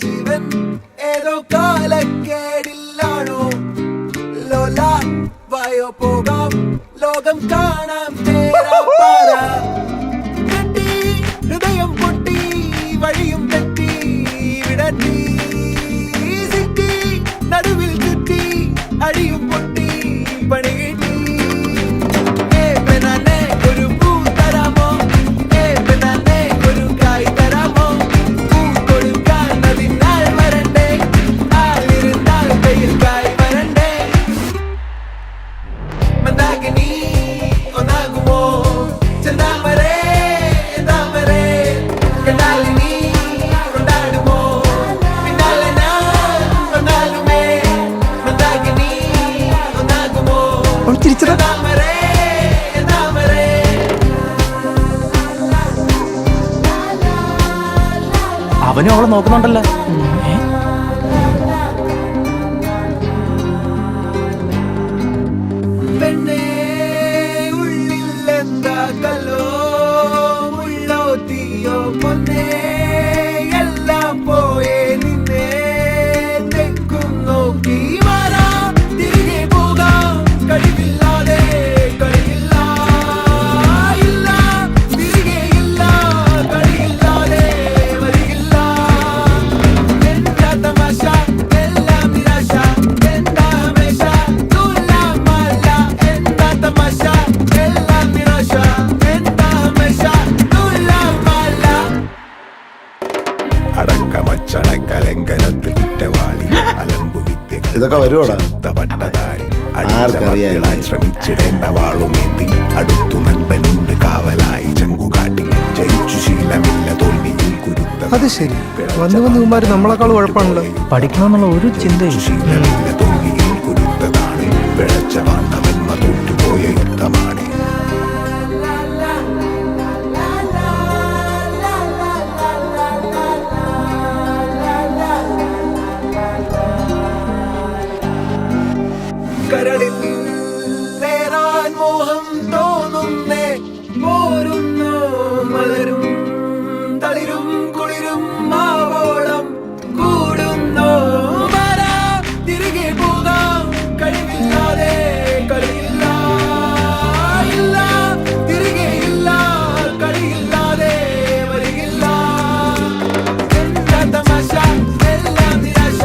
ജീവൻ ഏതോ കാലക്കേടില്ലാണോ ലോല വായോ പോകാം ലോകം കാണാം തേരാപ്പാറ കെട്ടി ഹൃദയം പൊട്ടി വഴിയും തെറ്റി വിടട്ടി സിറ്റി നടുവിൽ ചുറ്റി അടിയും പൊട്ടി പണി കിട്ടി ഒരു പൂ തരാമോ ഒരു കായ് തരാമോ പൂ കൊടുക്കാൻ അതിനാൾ വരണ്ടേ ആളിരുന്നാൽ കയ്യിൽ കായ് വരണ്ടേ മന്ദാകിനി ഒന്നാകുമോ ചെന്താമരേ താമരേ കണ്ടാലിനി കൊണ്ടാടുമോ പിന്നാലെ ഞാൻ വന്നാലുമേ മന്ദാകിനി ഒന്നാകുമോ ചെന്താമരേ താമരേ അവനും അവളെ നോക്കുന്നുണ്ടല്ലോ. പെണ്ണേ ഉള്ളിൽ എന്താ കല്ലോ മുള്ളോ തീയോ പൊന്നേ എല്ലാം പോയേ നിന്നെ തെക്കും നോക്കി മാറാ തിരികെ പോകാം കഴിവില്ലാതെ കഴിയില്ല ഇല്ല തിരികെ ഇല്ല കഴിയില്ലാതെ വരികില്ല എന്താ തമാശ എല്ലാം നിരാശ എന്താ ഹമേശ തുലാമല്ല എന്താ തമാശ എല്ലാം നിരാശ എന്താ ഹമേശ തുലാമല്ല അടക്കമച്ചടക്കലങ്കനത്തിൽ കുറ്റവാളി അലമ്പു ഇതൊക്കെ വരുവോടാ? ആർക്കറിയാൻ ശ്രമിച്ചിടേണ്ട വാളുമേന്തി അടുത്തു നൻപനുണ്ട് കാവലായി ചങ്കുകാട്ടി ജയിച്ചു ശീലമില്ല തോൽവിയിൽ കുരുത്ത അത് ശരി, വന്ന് വന്ന് ഇവന്മാര് നമ്മളെക്കാൾ കുഴപ്പമാണല്ലോ. പഠിക്കണമെന്നുള്ള ഒരു ചിന്തയും ശീലമില്ല തോൽവിയിൽ കുരുത്തതാണ് പിഴച്ച വാണ്ടവന്മ തോറ്റുപോയ യുദ്ധമാണ്. കരളിൽ നേരാൻ മോഹം തോന്നുന്നേ പോരുന്നു മലരും തളിരും കുളിരും മാവോളം കൂടുന്നു മാറാ തിരികെ പോകാം കഴിവില്ലാതെ കളിയില്ല ഇല്ല തിരികെ ഇല്ല കളിയില്ലാതെ വരികില്ല എന്താ തമാശ എല്ലാം നിരാശ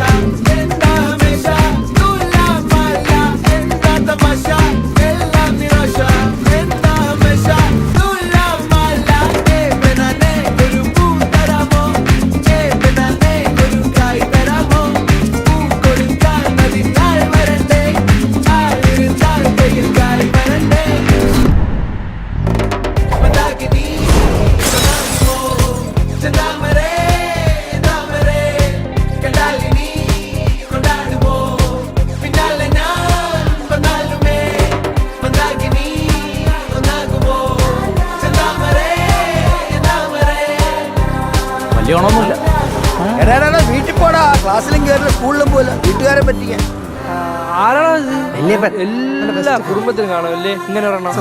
എന്താ ഹമേശ തുലാമല്ല എന്താ തമാശ എല്ലാം നിരാശ എന്താ ഹമേശ തുലാമല്ല ഏവനാനെ ഒരു പൂ തരാമോ ഏവനാനെ ഒരു കായ് തരാമോ പൂ കൊടുക്കാൻ അതിനാൾ വരണ്ടേ ആളിരുന്നാൽ കയ്യിൽ കായ് വരണ്ടേ മന്ദാകിനി ഒന്നാകുമോ ചെന്താമരേ താമരേ കണ്ടാലിനി കൊണ്ടാടുമോ പിന്നാലെ ഞാൻ വന്നാലുമേ മന്ദാകിനി ഒന്നാകുമോ ചെന്താമരേ താമരേ വലിയ ഗുണമൊന്നുമില്ല. വീട്ടിൽ പോടാ, ക്ലാസ്സിലും കയറില്ല, സ്കൂളിലും പോലെ വീട്ടുകാരെ പറ്റിക്കാൻ. ആരാണോ എല്ലാ കുടുംബത്തിലും കാണുമല്ലേ ഇങ്ങനെ ഒരെണ്ണം?